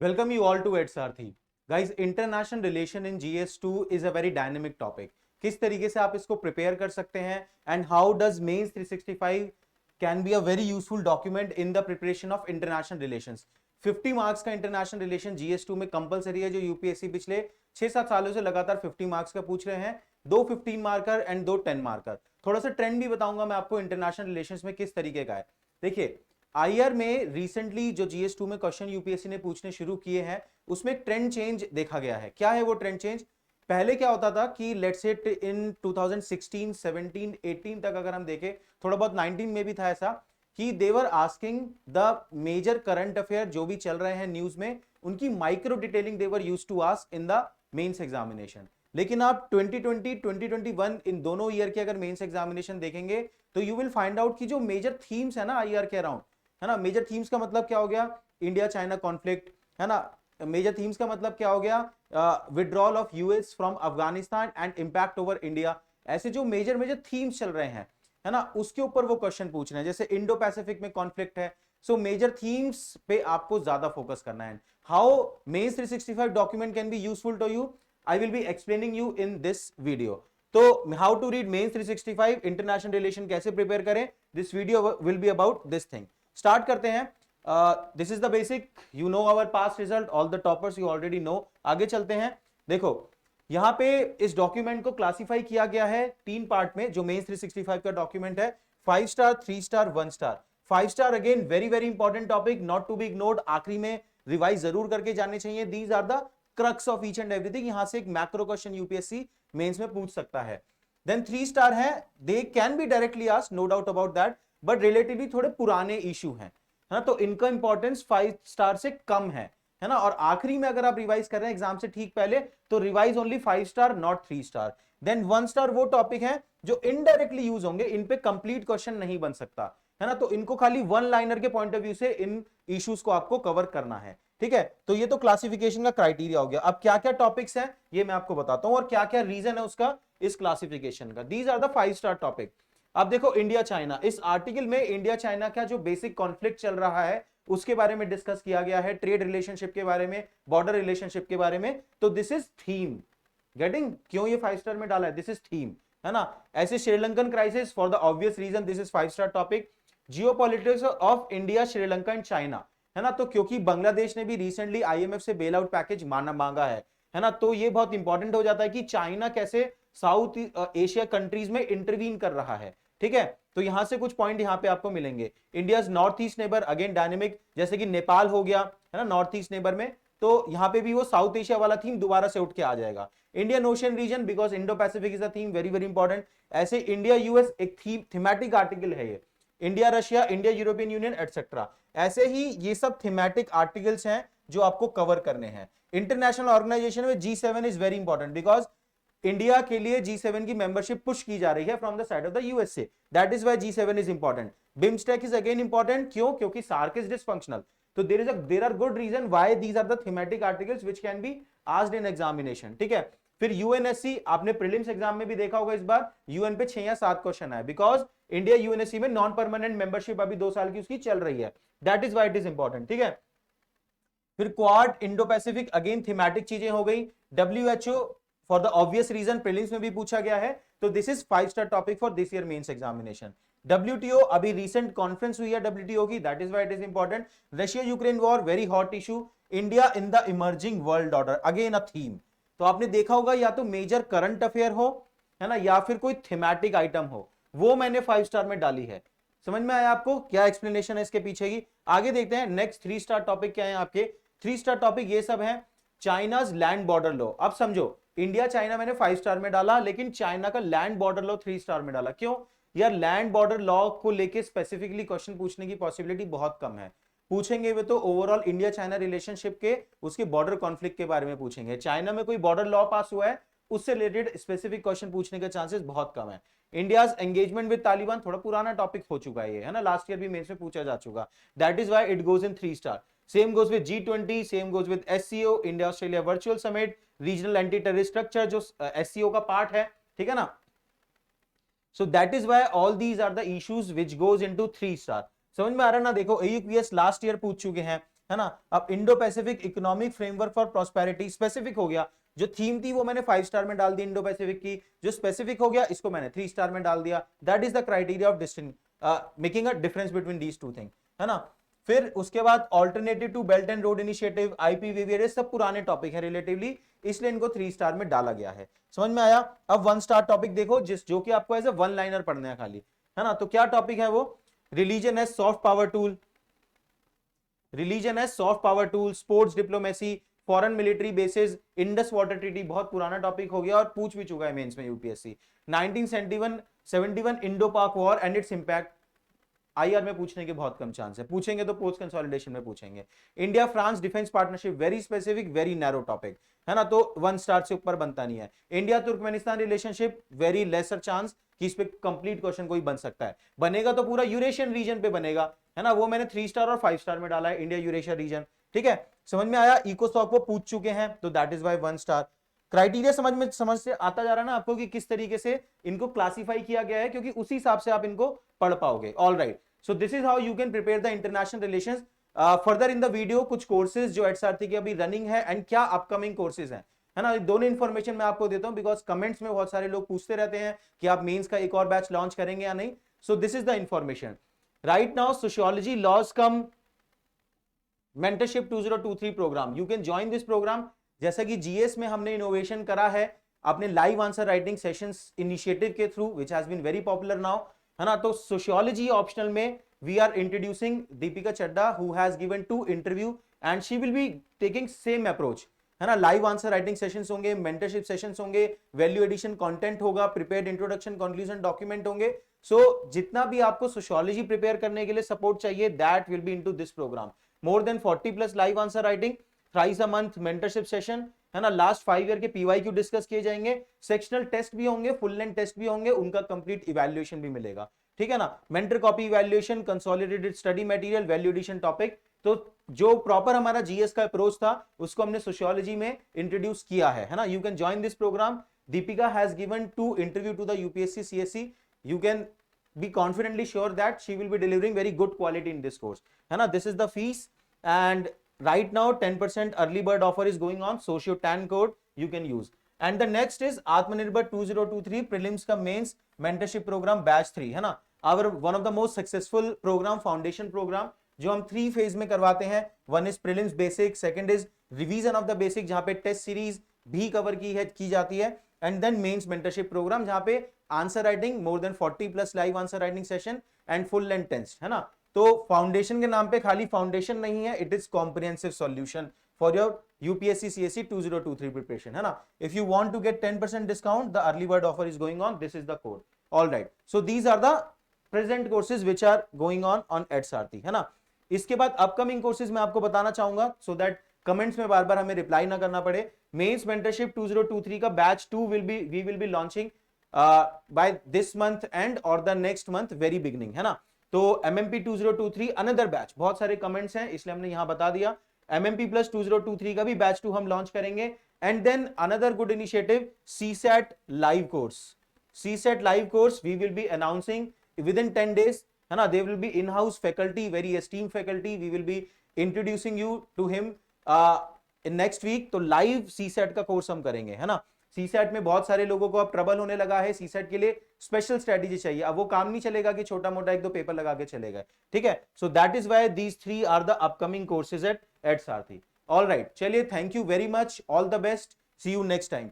Welcome you all to Edsaarthi. Guys, international relation in GS2 is a very dynamic topic. किस तरीके से आप इसको प्रिपेयर कर सकते हैं and how does mains 365 can be a very useful document in the preparation of international relations. 50 marks का international relation GS2 में कंपलसरी है, जो यूपीएससी पिछले 6-7 सालों से लगातार 50 मार्क्स का पूछ रहे हैं। दो 15 मार्कर एंड दो 10 मार्कर। थोड़ा सा ट्रेंड भी बताऊंगा मैं आपको इंटरनेशनल रिलेशंस में किस तरीके का है। देखिए, आईआर में रिसेंटली जो जीएस2 में क्वेश्चन यूपीएससी ने पूछने शुरू किए हैं, उसमें ट्रेंड चेंज देखा गया है। क्या है वो ट्रेंड चेंज? पहले क्या होता था कि लेट्स से इन 2016, 17, 18 तक अगर हम देखें, थोड़ा बहुत 19 में भी था ऐसा कि they were asking the major current affair जो भी चल रहे हैं न्यूज में, उनकी micro detailing they were used to ask in the mains examination. लेकिन आप 2020, 2021 इन दोनों ईयर के अगर मेंस एग्जामिनेशन देखेंगे तो यू विल फाइंड आउट कि जो मेजर थीम्स है ना आईआर के अराउंड, है ना, मेजर थीम्स का मतलब क्या हो गया? इंडिया चाइना कॉन्फ्लिक्ट, है ना। मेजर थीम्स का मतलब क्या हो गया? Withdrawal of US from Afghanistan and impact over India. ऐसे जो मेजर मेजर थीम्स चल रहे हैं, है ना, उसके ऊपर वो क्वेश्चन पूछ रहे हैं। जैसे इंडो पैसिफिक में कॉन्फ्लिक्ट है, सो मेजर थीम्स पे आपको ज्यादा फोकस करना है। How mains 365 document can be useful to you, I will be explaining you in this video. तो how to read mains 365 international relation कैसे प्रिपेयर करें, this video will be about this thing. Start करते हैं। This is the basic, you know our past result, all the toppers you already know. आगे चलते हैं। देखो, यहां पे इस डॉक्यूमेंट को क्लासिफाई किया गया है 3 पार्ट में, जो मेंस 365 का डॉक्यूमेंट है। 5 star, 3 star, 1 star. 5 star again very very important topic, not to be ignored. आखिरी में रिवाइज जरूर करके जाने चाहिए। These are the crux of each and everything. यहां से एक मैक्रो क्वेश्चन यूपीएससी मेंस में पूछ सकता है। देन 3 स्टार है, they can be directly asked, no doubt about that, but relatively थोड़े पुराने इशू हैं, है ना, तो इनका इंपॉर्टेंस 5 स्टार से कम है ना। और आखिरी में अगर आप रिवाइज कर रहे हैं एग्जाम से ठीक पहले, तो revise only 5 star, not 3 star. Then 1 star वो टॉपिक है जो इनडायरेक्टली यूज होंगे, इन पे कंप्लीट क्वेश्चन नहीं बन सकता, है ना, तो इनको खाली वन लाइनर के पॉइंट ऑफ व्यू से इन इश्यूज को आपको कवर करना है। ठीक है, तो ये तो क्लासिफिकेशन का क्राइटेरिया हो गया। अब क्या क्या टॉपिक्स हैं ये मैं आपको बताता हूं, और क्या क्या रीजन है उसका इस क्लासिफिकेशन का। These are the 5 star topic. अब देखो, इंडिया चाइना, इस आर्टिकल में इंडिया चाइना का जो बेसिक कॉन्फ्लिक्ट चल रहा है उसके बारे में डिस्कस किया गया है, ट्रेड रिलेशनशिप के बारे में, बॉर्डर रिलेशनशिप के बारे में। तो दिस इज थीम, गेटिंग क्यों ये 5 स्टार में डाला है, दिस इज थीम, है ना। ऐसे Sri Lankan crisis, for the obvious reason this is 5 star topic. Geopolitics of India, Sri Lanka and China, है ना, तो क्योंकि बांग्लादेश ने भी रिसेंटली आईएमएफ से बेल आउट पैकेज मांगा है ना, तो ये बहुत इंपॉर्टेंट हो जाता है कि चाइना कैसे साउथ एशिया कंट्रीज में इंटरवीन कर रहा है। ठीक है, तो यहां से कुछ पॉइंट यहां पे आपको मिलेंगे। India north east neighbour, again dynamic, जैसे कि नेपाल हो गया, है ना, नॉर्थ ईस्ट नेबर में, तो यहां पे भी वो साउथ एशिया वाला थीम दोबारा से उठ के आ जाएगा। Indian ocean region, because Indo Pacific is a theme, very very important. ऐसे इंडिया यूएस एक थीमेटिक आर्टिकल है ये, India Russia, India European union et cetera. ऐसे ही ये सब थीमेटिक आर्टिकल्स हैं जो आपको कवर करने हैं। इंटरनेशनल ऑर्गेनाइजेशन में G7 is very important, because India के लिए G7 की मेंबरशिप पुश की जा रही है from the side of the USA, that is why G7 is important. BIMSTEC is again important, क्यों? क्योंकि सार्क इज डिसफंक्शनल, तो there are good reason why these are the thematic articles which can be asked in examination. ठीक है, फिर UNSC, आपने prelims exam में भी देखा होगा, इस बार यूएन पे 6 या 7 क्वेश्चन आए, बिकॉज इंडिया यूएनएससी में नॉन परमानेंट मेंबरशिप अभी 2 साल की उसकी चल रही है, that is why it is important. ठीक है, फिर Quad, Indo Pacific, again thematic चीजें हो गई। WHO, for the obvious reason prelims में भी पूछा गया है, तो this is 5 star topic for this year mains examination. WTO, अभी रिसेंट कॉन्फ्रेंस हुई है डब्ल्यूटीओ की, that is why it is important. Russia Ukraine war, very hot issue. India in the emerging world order, again a theme. तो आपने देखा होगा या तो मेजर करंट अफेयर हो, है ना, या फिर कोई थीमेटिक आइटम हो, वो मैंने 5 स्टार में डाली है। समझ में आया आपको क्या एक्सप्लेनेशन है इसके पीछे की? आगे देखते हैं नेक्स्ट 3 स्टार टॉपिक क्या है आपके। 3 स्टार टॉपिक ये सब है। चाइनाज लैंड बॉर्डर लॉ, अब समझो, इंडिया चाइना मैंने 5 स्टार में डाला, लेकिन चाइना का लैंड बॉर्डर लॉ 3 स्टार में डाला। क्यों? यार, लैंड बॉर्डर लॉ को लेके स्पेसिफिकली क्वेश्चन पूछने की पॉसिबिलिटी बहुत कम है। पूछेंगे वे तो ओवरऑल इंडिया चाइना रिलेशनशिप के, उसके बॉर्डर कॉन्फ्लिक्ट के बारे में पूछेंगे। चाइना में कोई बॉर्डर लॉ पास हुआ है, उससे रिलेटेड स्पेसिफिक क्वेश्चन पूछने के चांसेस बहुत कम है। इंडियाज एंगेजमेंट विद तालिबान, थोड़ा पुराना टॉपिक हो चुका है ये, है ना, लास्ट ईयर भी मेंस में पूछा जा चुका, that is why it goes in 3 star. Same goes with G20, same goes with SCO, India Australia virtual summit, regional anti terrorist structure जो SCO का पार्ट है, ठीक है ना। So that is why all these are the issues which goes into 3 star. समझ में आ रहा है ना? देखो, AUPS लास्ट ईयर पूछ चुके हैं, है ना। अब Indo Pacific economic framework for prosperity specific हो गया, जो थीम थी वो मैंने 5 स्टार में डाल दी इंडो पैसिफिक की, जो स्पेसिफिक हो गया इसको मैंने 3 स्टार में डाल दिया। That is the criteria of making a difference between these two thing, है ना। फिर उसके बाद alternative to belt and road initiative, IPVV, सब पुराने टॉपिक है रिलेटिवली, इसलिए इनको 3 स्टार में डाला गया है। समझ में आया। अब 1 स्टार टॉपिक देखो, जो कि आपको एज ए वन लाइनर पढ़ना है खाली, है ना। तो क्या टॉपिक है वो, religion as soft power tool, religion as soft power tool, sports diplomacy, foreign military bases, Indus water treaty, बहुत पुराना टॉपिक हो गया और पूछ भी चुका है मेंस में यूपीएससी। 1971 इंडो पाक war and it's impact, IR में पूछने के बहुत कम चांस है, पूछेंगे तो पोस्ट कंसोलिडेशन में पूछेंगे। India France defence partnership, very specific very narrow topic, है ना, तो 1 स्टार से ऊपर बनता नहीं है। India Turkmenistan relationship, very lesser chance कि इस पे कंप्लीट क्वेश्चन कोई बन सकता है, बनेगा तो पूरा यूरेशियन रीजन पे बनेगा, है ना, वो मैंने 3 स्टार और 5 स्टार में डाला है, इंडिया यूरेशिया रीजन, ठीक है। समझ में आया। इकोसॉक वो पूछ चुके हैं तो that is why 1 star. Criteria समझ से आता जा रहा है ना आपको कि किस तरीके से इनको क्लासिफाई किया गया है, क्योंकि उसी हिसाब से आप इनको पढ़ पाओगे। All right, so this is how you can prepare the international relations. Further in the video कुछ कोर्सेज जो एचआरटी की अभी रनिंग है एंड क्या अपकमिंग कोर्सेज हैं, है ना, दोनों इंफॉर्मेशन मैं आपको देता हूं, बिकॉज कमेंट्स में बहुत सारे लोग पूछते रहते हैं कि आप मेंस का एक और बैच लॉन्च करेंगे या नहीं। So this is the information right now. Sociology laws cum mentorship 2023 programme, you can join this programme. जैसा कि जीएस में हमने इनोवेशन करा है अपने live answer writing sessions initiative के through, which has been very popular now, है ना। तो सोशियोलॉजी ऑप्शनल में we are introducing Deepika Chadha, who has given 2 interview and she will be taking same approach, है ना। लाइव आंसर राइटिंग सेशंस होंगे, mentorship sessions होंगे, value addition content होगा, prepared introduction conclusion document होंगे। सो जितना भी आपको सोशियोलॉजी प्रिपेयर करने के लिए सपोर्ट चाहिए, that will be into this programme. More than 40+ live answer writing, thrice a month mentorship session, है ना। लास्ट 5 ईयर के पीवाईक्यू डिस्कस किए जाएंगे, सेक्शनल टेस्ट भी होंगे, फुल लेंथ टेस्ट भी होंगे, उनका कंप्लीट इवैल्यूएशन भी मिलेगा, ठीक है ना। Mentor copy evaluation, consolidated study material, value addition topic. तो जो प्रॉपर हमारा जीएस का अप्रोच था उसको हमने सोशियोलॉजी में इंट्रोड्यूस किया है ना। You can join this programme. Deepika has given 2 interview to the UPSC CSC, you can be confidently sure that she will be delivering very good quality in this course, है ना। This is the fees and right now 10% early bird offer is going on, socio tan code you can use। and the next is Atmanirbhar 2023 prelims का mains mentorship program batch 3, है ना। our one of the most successful program, foundation program, जो हम 3 phase में करवाते हैं। 1 is prelims basic, second is revision of the basic जहां पे टेस्ट सीरीज भी कवर की जाती है, and then mains mentorship programme जहां पे answer writing more than 40+ live answer writing session and full length test, है ना। तो फाउंडेशन के नाम पे खाली फाउंडेशन नहीं है, it is comprehensive solution for your UPSC CSC 2023 preparation, है ना। If you want to get 10% discount, the early bird offer is going on, this is the code. All right, so these are the present courses which are going on HRT, है ना। इसके बाद upcoming courses मैं आपको बताना चाहूंगा, so that comments में बार बार हमें रिप्लाई ना करना पड़े। मेंस मेंटरशिप 2023 का batch 2 we will be launching by this month end और the next month very beginning, है ना। तो एमएमपी 2023 अनदर बैच, बहुत सारे कमेंट्स हैं इसलिए हमने यहां बता दिया। एमएमपी प्लस 2023 का भी बैच 2 हम लॉन्च करेंगे। And then another good initiative, CSAT live course, CSAT live course we will be announcing within 10 days, है ना। They will be in house faculty, very esteem faculty, we will be introducing you to him in next week. तो live CSAT का course हम करेंगे, है ना। CSAT में बहुत सारे लोगों को अब ट्रबल होने लगा है, सीसैट के लिए स्पेशल स्ट्रेटेजी चाहिए। अब वो काम नहीं चलेगा कि छोटा मोटा 1-2 पेपर लगा के चलेगा, ठीक है। So that is why these 3 are the upcoming courses at Sarathi. All right, चलिए, thank you very much, all the best, see you next time.